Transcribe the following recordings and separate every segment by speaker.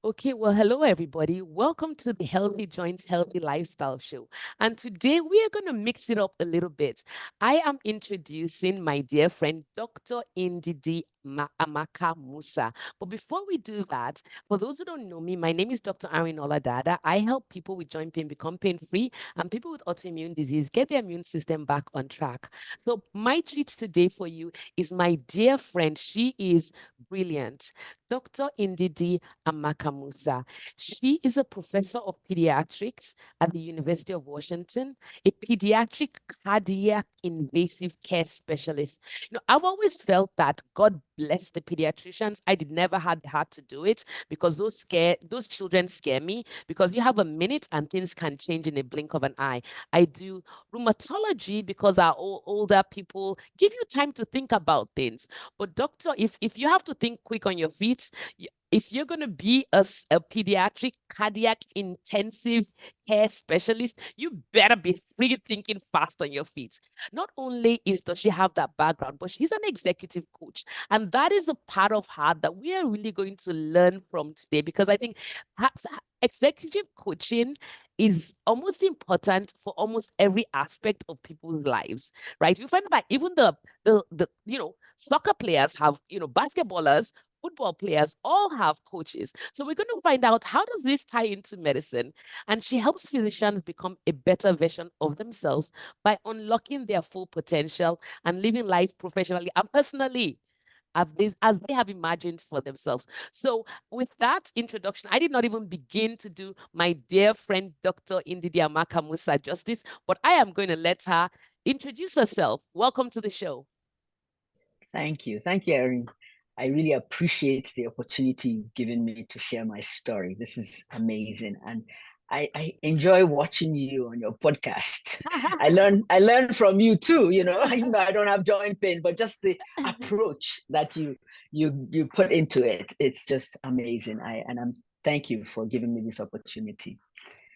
Speaker 1: Okay, well, hello everybody. Welcome to the Healthy Joints Healthy Lifestyle Show. And today we are going to mix it up a little bit. I am introducing my dear friend, Dr. Ndidiamaka Musa. But before we do that, for those who don't know me, my name is Dr. Arinola Dada. I help people with joint pain become pain-free and people with autoimmune disease get their immune system back on track. So my treat today for you is my dear friend. She is brilliant. Dr. Ndidiamaka Musa. She is a professor of pediatrics at the University of Washington, a pediatric cardiac invasive care specialist. I've always felt that God bless the pediatricians. I did never had the heart to do it because those children scare me because you have a minute and things can change in a blink of an eye. I do rheumatology because our older people give you time to think about things. But doctor, if you have to think quick on your feet, if you're going to be a pediatric cardiac intensive care specialist, you better be free thinking fast on your feet. Not only does she have that background, but she's an executive coach. And that is a part of her that we are really going to learn from today, because I think executive coaching is almost important for almost every aspect of people's lives, right? You find that even the soccer players have, basketballers, football players all have coaches. So we're going to find out, how does this tie into medicine? And she helps physicians become a better version of themselves by unlocking their full potential and living life professionally and personally as they have imagined for themselves. So with that introduction, I did not even begin to do my dear friend, Dr. Ndidiamaka Musa justice, but I am going to let her introduce herself. Welcome to the show.
Speaker 2: Thank you. Thank you, Erin. I really appreciate the opportunity you've given me to share my story. This is amazing. And I enjoy watching you on your podcast. I learn from you too, even though I don't have joint pain, but just the approach that you put into it. It's just amazing. I'm thank you for giving me this opportunity.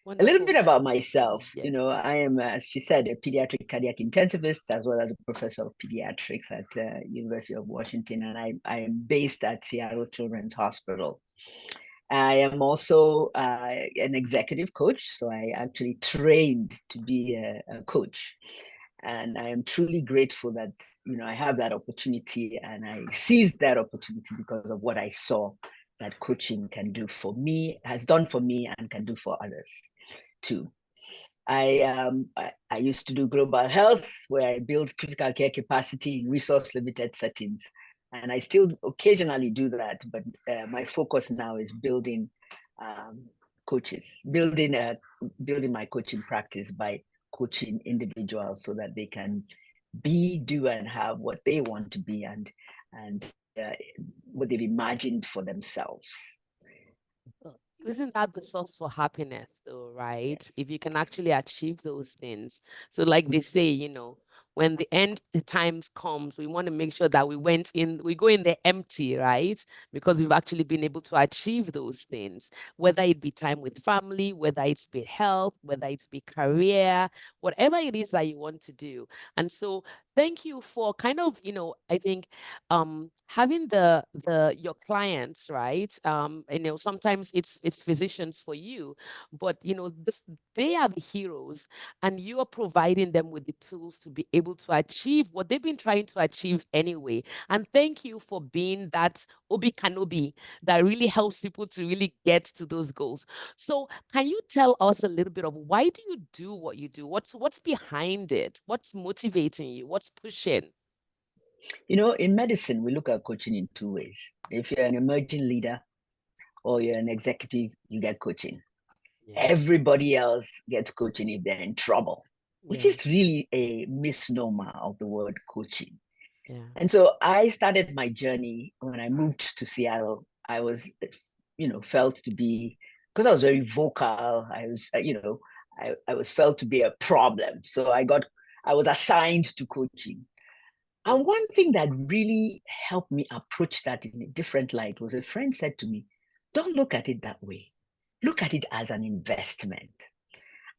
Speaker 2: A little
Speaker 1: Wonderful.
Speaker 2: bit about myself.
Speaker 1: Yes.
Speaker 2: I am, as she said, a pediatric cardiac intensivist, as well as a professor of pediatrics at University of Washington, and I am based at Seattle Children's Hospital. I am also an executive coach, so I actually trained to be a coach. And I am truly grateful that, I have that opportunity, and I seized that opportunity because of what I saw that coaching can do for me, has done for me, and can do for others too. I used to do global health, where I build critical care capacity in resource limited settings, and I still occasionally do that. But my focus now is building coaches, building my coaching practice by coaching individuals so that they can be, do, and have what they want to be, and what they've imagined for themselves.
Speaker 1: Isn't that the source for happiness, though, right? If you can actually achieve those things. So, like they say, when the times comes, we want to make sure that we go in there empty, right? Because we've actually been able to achieve those things, whether it be time with family, whether it's be health, whether it's be career, whatever it is that you want to do. And so thank you for kind of, I think having your clients, right? Sometimes it's physicians for you, but they are the heroes, and you are providing them with the tools to be able to achieve what they've been trying to achieve anyway. And thank you for being that Obi Kanobi that really helps people to really get to those goals. So can you tell us a little bit of, why do you do what you do? What's behind it? What's motivating you? What's pushing?
Speaker 2: In medicine, we look at coaching in two ways. If you're an emerging leader or you're an executive, you get coaching.
Speaker 1: Yeah.
Speaker 2: Everybody else gets coaching if they're in trouble, which
Speaker 1: Yeah.
Speaker 2: is really a misnomer of the word coaching.
Speaker 1: Yeah.
Speaker 2: And so I started my journey when I moved to Seattle. I was, felt to be, because I was very vocal, I was, I was felt to be a problem. So I was assigned to coaching. And one thing that really helped me approach that in a different light was, a friend said to me, don't look at it that way. Look at it as an investment.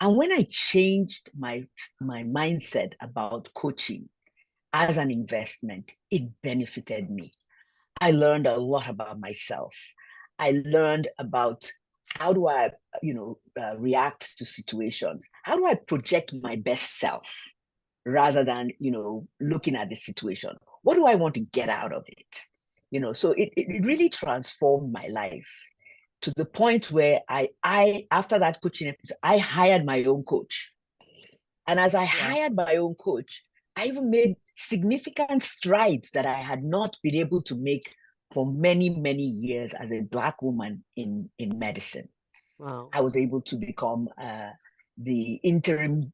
Speaker 2: And when I changed my mindset about coaching as an investment, it benefited me. I learned a lot about myself. I learned about how do I, react to situations? How do I project my best self rather than, looking at the situation? What do I want to get out of it? So it really transformed my life to the point where I after that coaching episode, I hired my own coach. And as I hired my own coach, I even made significant strides that I had not been able to make for many, many years as a Black woman in medicine.
Speaker 1: Wow.
Speaker 2: I was able to become the interim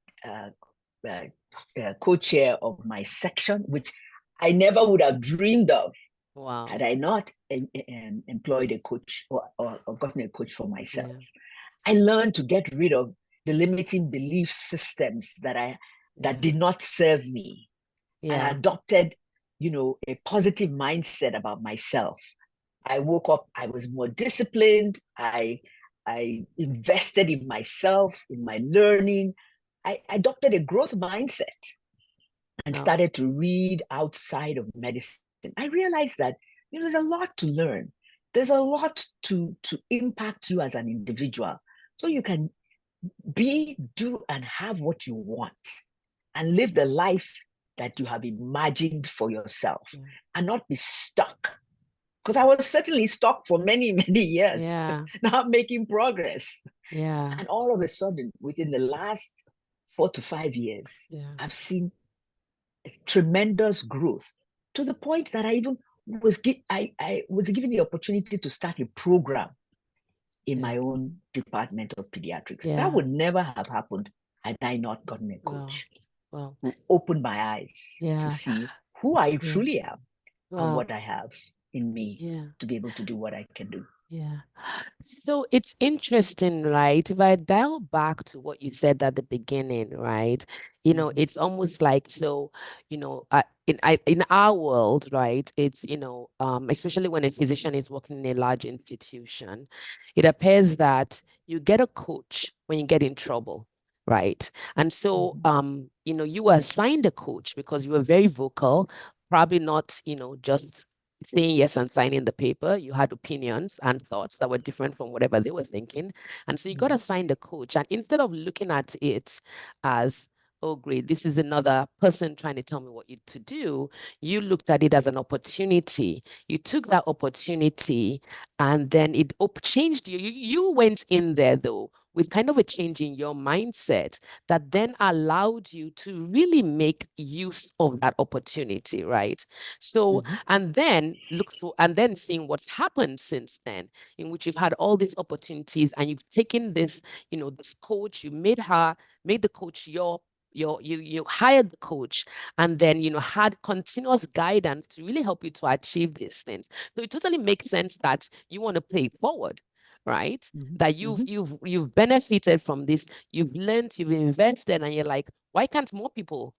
Speaker 2: co-chair of my section, which I never would have dreamed of had I not employed a coach or gotten a coach for myself.
Speaker 1: Yeah.
Speaker 2: I learned to get rid of the limiting belief systems that did not serve me, and I adopted, a positive mindset about myself. I woke up, I was more disciplined. I invested in myself, in my learning. I adopted a growth mindset and started to read outside of medicine. I realized that there's a lot to learn. There's a lot to impact you as an individual. So you can be, do, and have what you want and live the life that you have imagined for yourself and not be stuck. Because I was certainly stuck for many, many years, not making progress.
Speaker 1: Yeah.
Speaker 2: And all of a sudden, within the last 4 to 5 years, I've seen tremendous growth to the point that I even I was given the opportunity to start a program in my own department of pediatrics. That would never have happened had I not gotten a coach who opened my eyes to see who I truly am and what I have in me to be able to do what I can do.
Speaker 1: Yeah. So it's interesting, right? If I dial back to what you said at the beginning, right? It's almost like, so, in our world, right? It's, especially when a physician is working in a large institution, it appears that you get a coach when you get in trouble, right? And so, you were assigned a coach because you were very vocal, probably not, just saying yes and signing the paper. You had opinions and thoughts that were different from whatever they were thinking. And so you got assigned a coach. And instead of looking at it as, oh, great, this is another person trying to tell me what to do, you looked at it as an opportunity. You took that opportunity and then it changed you. You went in there, though, with kind of a change in your mindset that then allowed you to really make use of that opportunity, right? So, and then and then seeing what's happened since then, in which you've had all these opportunities and you've taken this, this coach, you made the coach you hired the coach and then, had continuous guidance to really help you to achieve these things. So it totally makes sense that you want to play it forward, right? That you've benefited from this, you've learned, you've invested, and you're like, why can't more people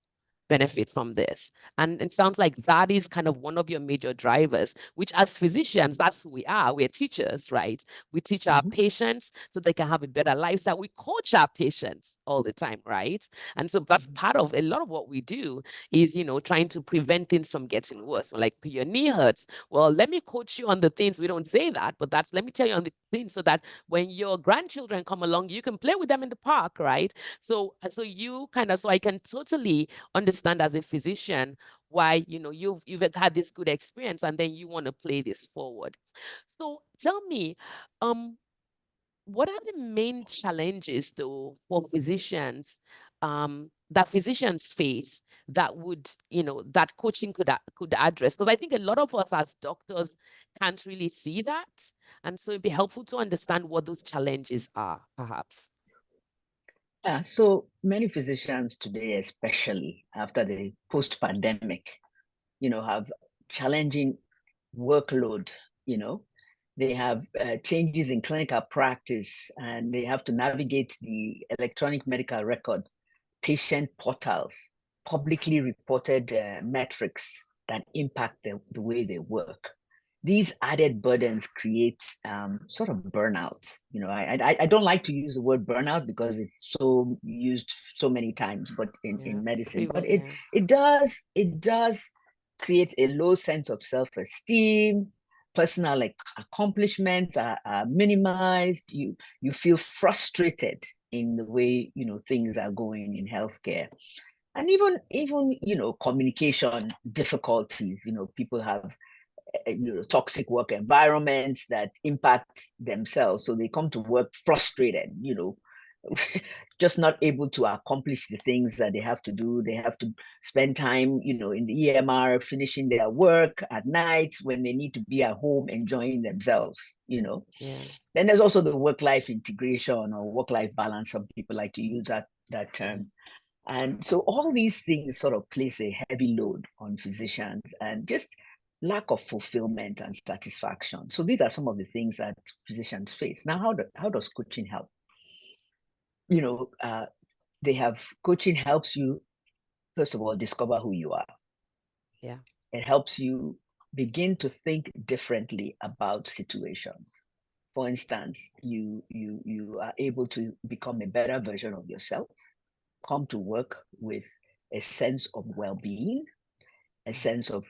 Speaker 1: benefit from this? And it sounds like that is kind of one of your major drivers, which as physicians, that's who we are. We're teachers, right? We teach our patients so they can have a better lifestyle. We coach our patients all the time, right? And so that's part of a lot of what we do is, trying to prevent things from getting worse. We're like, your knee hurts. Well, let me coach you on the things. We don't say that, but let me tell you on the things so that when your grandchildren come along, you can play with them in the park, right? So I can totally understand as a physician why you've had this good experience and then you want to play this forward. So tell me, what are the main challenges though for physicians that physicians face that would that coaching could address? Because I think a lot of us as doctors can't really see that, and so it'd be helpful to understand what those challenges are, perhaps.
Speaker 2: Yeah, so many physicians today, especially after the post-pandemic, have challenging workload. They have changes in clinical practice, and they have to navigate the electronic medical record, patient portals, publicly reported metrics that impact the way they work. These added burdens create sort of burnout. I don't like to use the word burnout because it's so used so many times, but in medicine, but it does create a low sense of self-esteem, personal accomplishments are minimized. You feel frustrated in the way things are going in healthcare. And even communication difficulties. People have toxic work environments that impact themselves, so they come to work frustrated, just not able to accomplish the things that they have to do. They have to spend time in the EMR finishing their work at night when they need to be at home enjoying themselves.
Speaker 1: Yeah.
Speaker 2: Then there's also the work-life integration or work-life balance. Some people like to use that term. And so all these things sort of place a heavy load on physicians, and just lack of fulfillment and satisfaction. So these are some of the things that physicians face. Now, how does coaching help? They have coaching helps you, first of all, discover who you are.
Speaker 1: Yeah.
Speaker 2: It helps you begin to think differently about situations. For instance, you are able to become a better version of yourself, come to work with a sense of well-being, a sense of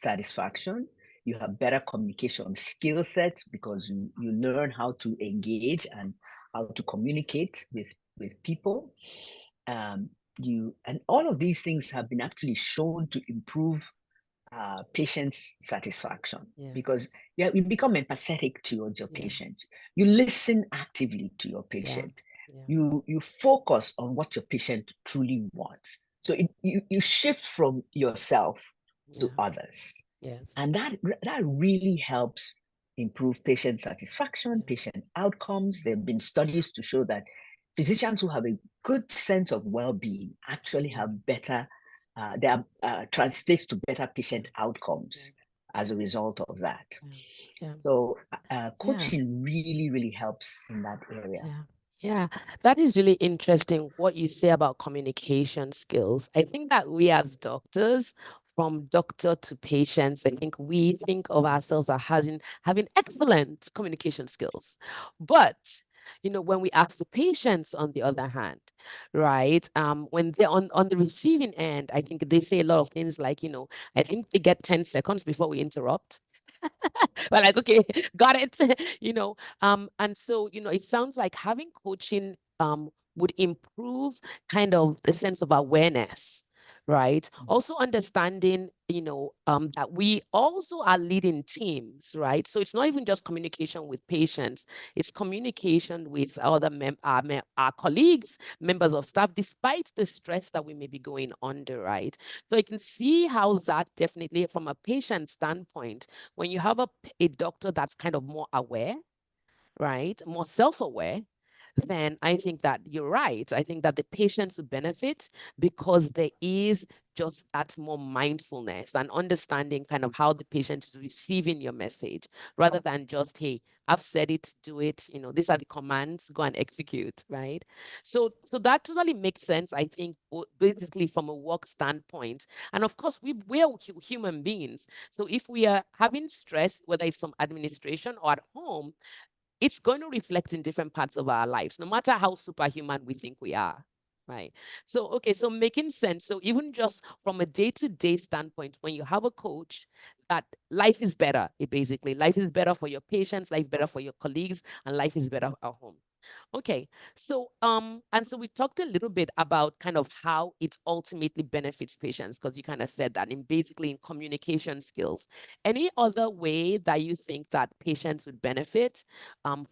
Speaker 2: satisfaction. You have better communication skill sets because you learn how to engage and how to communicate with people. And all of these things have been actually shown to improve patient's satisfaction, because you become empathetic towards your patient. You listen actively to your patient. You focus on what your patient truly wants. So you shift from yourself to others.
Speaker 1: Yes.
Speaker 2: And that really helps improve patient satisfaction, patient outcomes. There have been studies to show that physicians who have a good sense of well-being actually have better, translates to better patient outcomes as a result of that. So coaching really, really helps in that area.
Speaker 1: Yeah, that is really interesting what you say about communication skills. I think that we as doctors, from doctor to patients, I think we think of ourselves as having excellent communication skills. But when we ask the patients, on the other hand, right, when they're on the receiving end, I think they say a lot of things like, I think they get 10 seconds before we interrupt. We're like, okay, got it. And so, it sounds like having coaching would improve kind of the sense of awareness, right? Also understanding, that we also are leading teams, right? So it's not even just communication with patients, it's communication with other our colleagues, members of staff, despite the stress that we may be going under, right? So I can see how that definitely, from a patient standpoint, when you have a doctor that's kind of more aware, right, more self-aware, then I think that you're right. I think that the patients will benefit because there is just that more mindfulness and understanding kind of how the patient is receiving your message, rather than just, hey, I've said it, do it, these are the commands, go and execute, right? So that totally makes sense, I think, basically from a work standpoint. And of course, we are human beings. So if we are having stress, whether it's from administration or at home, it's going to reflect in different parts of our lives, no matter how superhuman we think we are. Right. So, okay, so making sense. So even just from a day-to-day standpoint, when you have a coach, that life is better, basically. Life is better for your patients, life is better for your colleagues, and life is better at home. Okay, so and so we talked a little bit about kind of how it ultimately benefits patients, because you kind of said that basically in communication skills. Any other way that you think that patients would benefit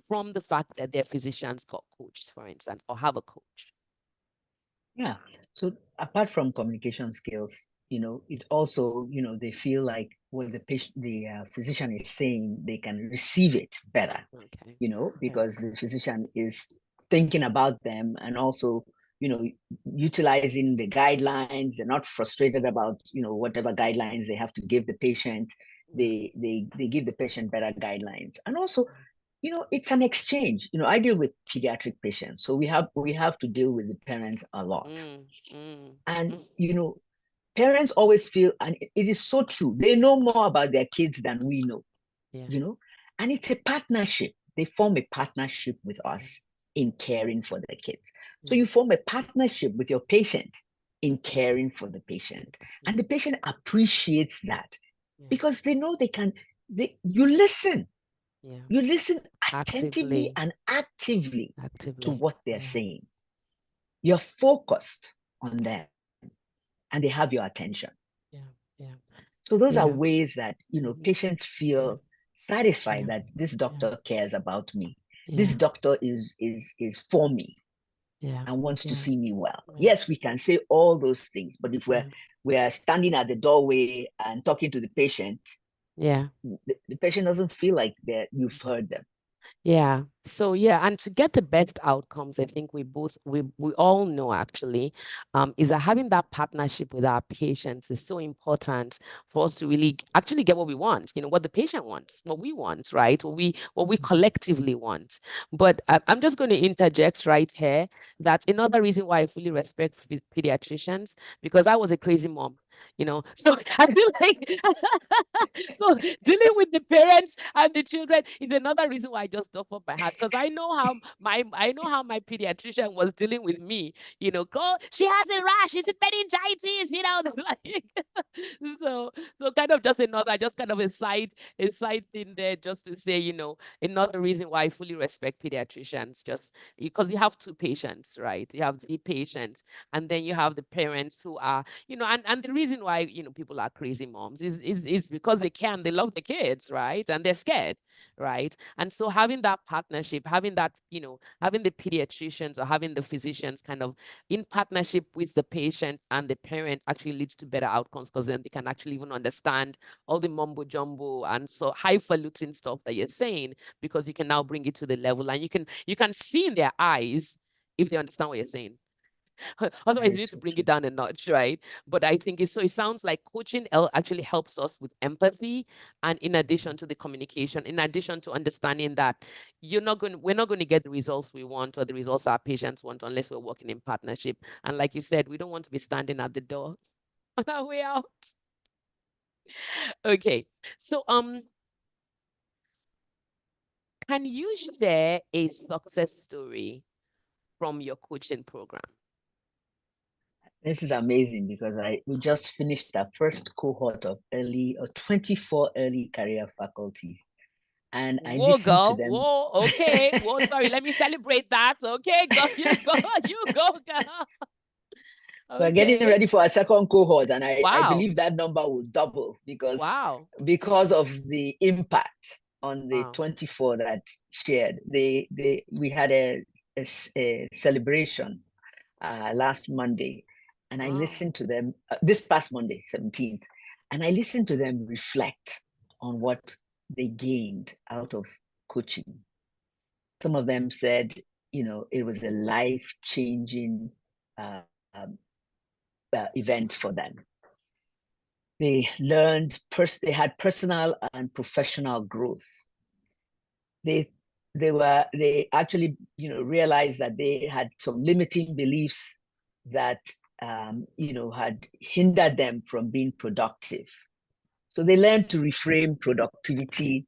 Speaker 1: from the fact that their physicians got coached, for instance, or have a coach?
Speaker 2: Yeah. So apart from communication skills, it also, they feel like what the physician is saying, they can receive it better,
Speaker 1: Okay.
Speaker 2: because the physician is thinking about them, and also, utilizing the guidelines. They're not frustrated about, whatever guidelines they have to give the patient. They give the patient better guidelines. And also, it's an exchange. I deal with pediatric patients, so we have to deal with the parents a lot. And parents always feel, and it is so true, they know more about their kids than we know. And it's a partnership. They form a partnership with us in caring for the kids. So you form a partnership with your patient in caring for the patient, and the patient appreciates that. because they know you listen.
Speaker 1: Yeah.
Speaker 2: You listen attentively
Speaker 1: Actively.
Speaker 2: and actively to
Speaker 1: Actively.
Speaker 2: what they're
Speaker 1: Yeah.
Speaker 2: saying. You're focused on them and they have your attention.
Speaker 1: Yeah. Yeah.
Speaker 2: So those are
Speaker 1: Yeah.
Speaker 2: ways that, patients
Speaker 1: Yeah.
Speaker 2: feel satisfied
Speaker 1: Yeah.
Speaker 2: that this
Speaker 1: Yeah.
Speaker 2: doctor cares about me. This
Speaker 1: Yeah.
Speaker 2: doctor is for me
Speaker 1: Yeah.
Speaker 2: and wants to
Speaker 1: Yeah.
Speaker 2: see me well.
Speaker 1: Yeah.
Speaker 2: Yes, we can say all those things, but if
Speaker 1: Yeah.
Speaker 2: we're standing at the doorway and talking to the patient,
Speaker 1: Yeah.
Speaker 2: the patient doesn't feel like that you've heard them.
Speaker 1: Yeah. So yeah, and to get the best outcomes, I think we all know actually, is that having that partnership with our patients is so important for us to really actually get what we want, what the patient wants, what we want, right? What we collectively want. But I'm just going to interject right here that another reason why I fully respect pediatricians, because I was a crazy mom, so I feel like so dealing with the parents and the children is another reason why I just stuff up my heart, because I know how my pediatrician was dealing with me. Go, she has a rash, it's a meningitis, like so kind of just kind of a side thing there, just to say, another reason why I fully respect pediatricians, just because you have two patients, right? You have the patient, and then you have the parents who are, and the reason why, people are crazy moms is because they love the kids, right? And they're scared, right? And so having that partnership, having that, having the pediatricians or having the physicians kind of in partnership with the patient and the parent actually leads to better outcomes, because then they can actually even understand all the mumbo jumbo and so highfalutin stuff that you're saying, because you can now bring it to the level, and you can see in their eyes if they understand what you're saying.
Speaker 2: That
Speaker 1: Otherwise, you
Speaker 2: is
Speaker 1: need to
Speaker 2: so
Speaker 1: bring it
Speaker 2: true.
Speaker 1: down a notch, right? But I think it sounds like coaching actually helps us with empathy, and in addition to the communication, in addition to understanding that we're not going to get the results we want or the results our patients want unless we're working in partnership. And like you said, we don't want to be standing at the door on our way out. Okay. So can you share a success story from your coaching program?
Speaker 2: This is amazing because we just finished our first cohort of 24 early career faculties, and I
Speaker 1: Whoa,
Speaker 2: listened to
Speaker 1: girl.
Speaker 2: them.
Speaker 1: Whoa, okay. Whoa, sorry. Let me celebrate that. Okay, go. You go. You go, girl.
Speaker 2: We're getting
Speaker 1: Okay.
Speaker 2: ready for a second cohort, and I
Speaker 1: Wow.
Speaker 2: believe that number will double
Speaker 1: Wow.
Speaker 2: because of the impact on the
Speaker 1: Wow.
Speaker 2: 24 that shared. We had a celebration last Monday, and I
Speaker 1: Wow.
Speaker 2: listened to them this past Monday, 17th, and I listened to them reflect on what they gained out of coaching. Some of them said, it was a life-changing uh, um, event for them. They learned, they had personal and professional growth. They they actually realized that they had some limiting beliefs that had hindered them from being productive. So they learned to reframe productivity.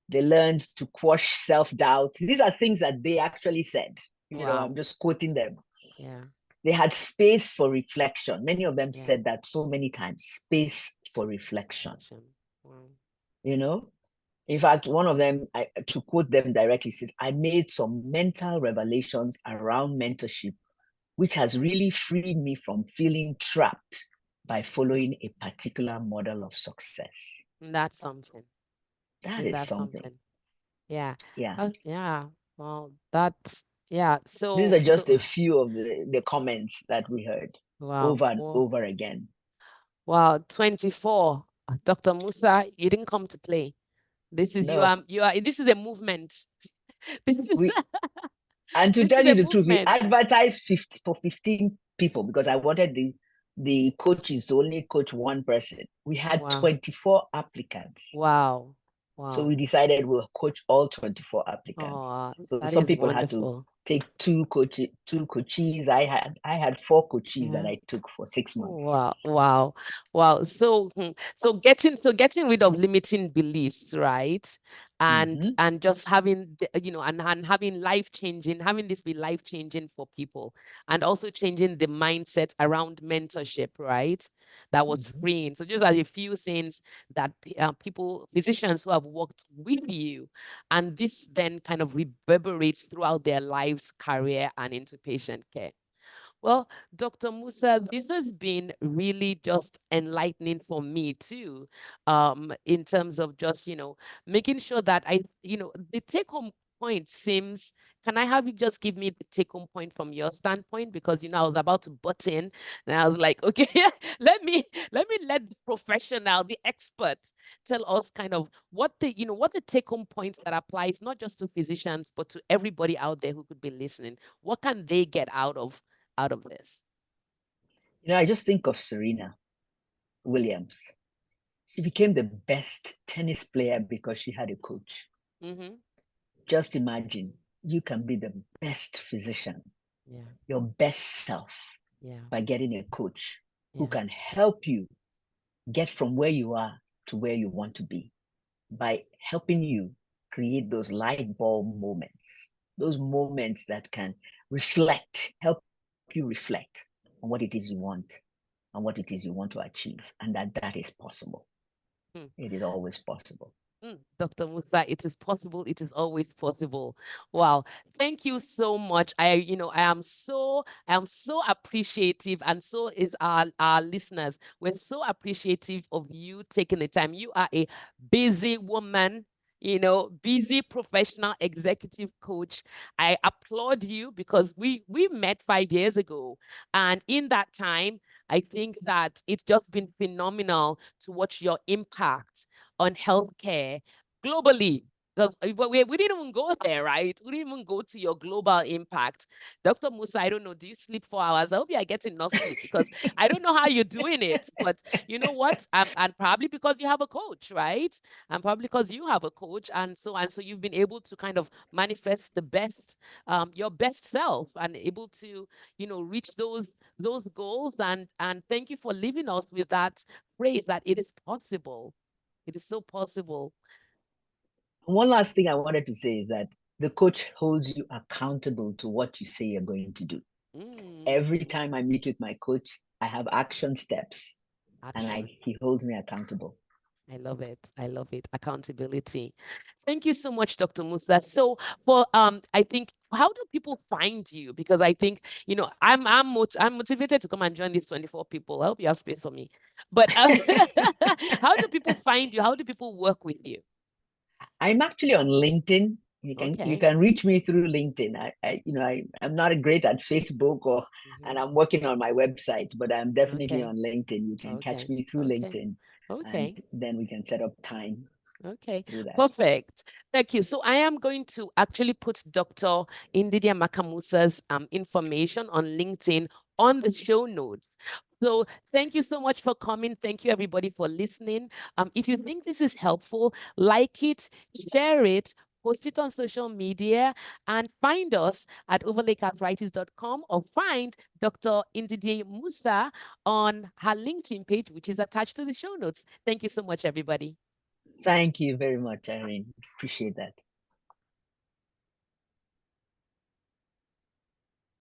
Speaker 2: They learned to quash self-doubt. These are things that they actually said. I'm
Speaker 1: Wow.
Speaker 2: just quoting them.
Speaker 1: Yeah.
Speaker 2: They had space for reflection. Many of them
Speaker 1: Yeah.
Speaker 2: said that so many times, space for reflection.
Speaker 1: Action. Wow.
Speaker 2: You know, in fact, one of them, to quote them directly, says, I made some mental revelations around mentorship, which has really freed me from feeling trapped by following a particular model of success.
Speaker 1: That's something.
Speaker 2: That
Speaker 1: And
Speaker 2: is
Speaker 1: that's
Speaker 2: something.
Speaker 1: something. Yeah.
Speaker 2: Yeah.
Speaker 1: Yeah. Well, that's yeah.
Speaker 2: These
Speaker 1: So
Speaker 2: are just a few of the comments that we heard
Speaker 1: wow.
Speaker 2: over and
Speaker 1: Wow.
Speaker 2: over again.
Speaker 1: Wow. 24. Dr. Musa, you didn't come to play. This is
Speaker 2: No,
Speaker 1: this is a movement. This is
Speaker 2: we and to
Speaker 1: this is
Speaker 2: tell
Speaker 1: a
Speaker 2: you the truth, we
Speaker 1: movement.
Speaker 2: advertised 15 people because I wanted the coaches to only coach one person. We had
Speaker 1: Wow.
Speaker 2: 24 applicants.
Speaker 1: Wow.
Speaker 2: So we
Speaker 1: Wow.
Speaker 2: decided we'll coach all 24 applicants.
Speaker 1: Oh,
Speaker 2: So
Speaker 1: that
Speaker 2: some
Speaker 1: is
Speaker 2: people had to
Speaker 1: wonderful.
Speaker 2: take two coaches. I had 4 coaches that
Speaker 1: Yeah.
Speaker 2: I took for 6 months.
Speaker 1: Wow, wow, wow. So getting rid of limiting beliefs, right? And
Speaker 2: Mm-hmm.
Speaker 1: and just having and having having this be life changing for people, and also changing the mindset around mentorship, right? that was freeing. So just as a few things that physicians who have worked with you, and this then kind of reverberates throughout their lives, career, and into patient care. Well, Dr. Musa, this has been really just enlightening for me too, in terms of just, making sure that the take home point seems, can I have you just give me the take home point from your standpoint? Because, I was about to butt in and I was like, okay, let the professional, the expert tell us kind of what the take home point that applies not just to physicians, but to everybody out there who could be listening. What can they get out of this?
Speaker 2: I just think of Serena Williams. She became the best tennis player because she had a coach.
Speaker 1: Mm-hmm.
Speaker 2: Just imagine you can be the best physician,
Speaker 1: Yeah.
Speaker 2: your best self,
Speaker 1: Yeah.
Speaker 2: by getting a coach who
Speaker 1: Yeah.
Speaker 2: can help you get from where you are to where you want to be, by helping you create those light bulb moments, those moments that can help you reflect on what it is you want and what it is you want to achieve, and that is possible.
Speaker 1: Hmm.
Speaker 2: It is always possible.
Speaker 1: Dr. Musa, it is possible. It is always possible. Wow. Thank you so much. I am so appreciative, and so is our listeners. We're so appreciative of you taking the time. You are a busy woman, busy professional executive coach. I applaud you because we met 5 years ago. And in that time, I think that it's just been phenomenal to watch your impact on healthcare globally. Because we didn't even go there, right? We didn't even go to your global impact. Dr. Musa, I don't know, do you sleep 4 hours? I hope you are getting enough sleep because I don't know how you're doing it. But you know what? And probably because you have a coach, right? And probably because you have a coach. And so you've been able to kind of manifest the best, your best self, and able to, reach those goals. And thank you for leaving us with that phrase that it is possible. It is so possible.
Speaker 2: One last thing I wanted to say is that the coach holds you accountable to what you say you're going to do. Every
Speaker 1: Mm,
Speaker 2: time I meet with my coach, I have action steps, and
Speaker 1: action.
Speaker 2: he holds me accountable.
Speaker 1: I love it. I love it. Accountability. Thank you so much, Dr. Musa. So I think, how do people find you? Because I think, I'm motivated to come and join these 24 people. I hope you have space for me. But how do people find you? How do people work with you?
Speaker 2: I'm actually on LinkedIn. You
Speaker 1: Okay.
Speaker 2: can reach me through LinkedIn. I'm not great at Facebook and
Speaker 1: Mhm.
Speaker 2: I'm working on my website, but I'm definitely
Speaker 1: Okay.
Speaker 2: on LinkedIn. You can catch
Speaker 1: Okay.
Speaker 2: me through
Speaker 1: Okay.
Speaker 2: LinkedIn, and
Speaker 1: Okay.
Speaker 2: then we can set up time
Speaker 1: Okay,
Speaker 2: through that.
Speaker 1: perfect. Thank you. So I am going to actually put Dr. Ndidiamaka Musa's information on LinkedIn on the show notes. So thank you so much for coming. Thank you everybody for listening. If you think this is helpful, like it, share it, post it on social media, and find us at overlakearthritis.com, or find Dr. Ndidi Musa on her LinkedIn page, which is attached to the show notes. Thank you so much, everybody.
Speaker 2: Thank you very much, Irene. Appreciate that.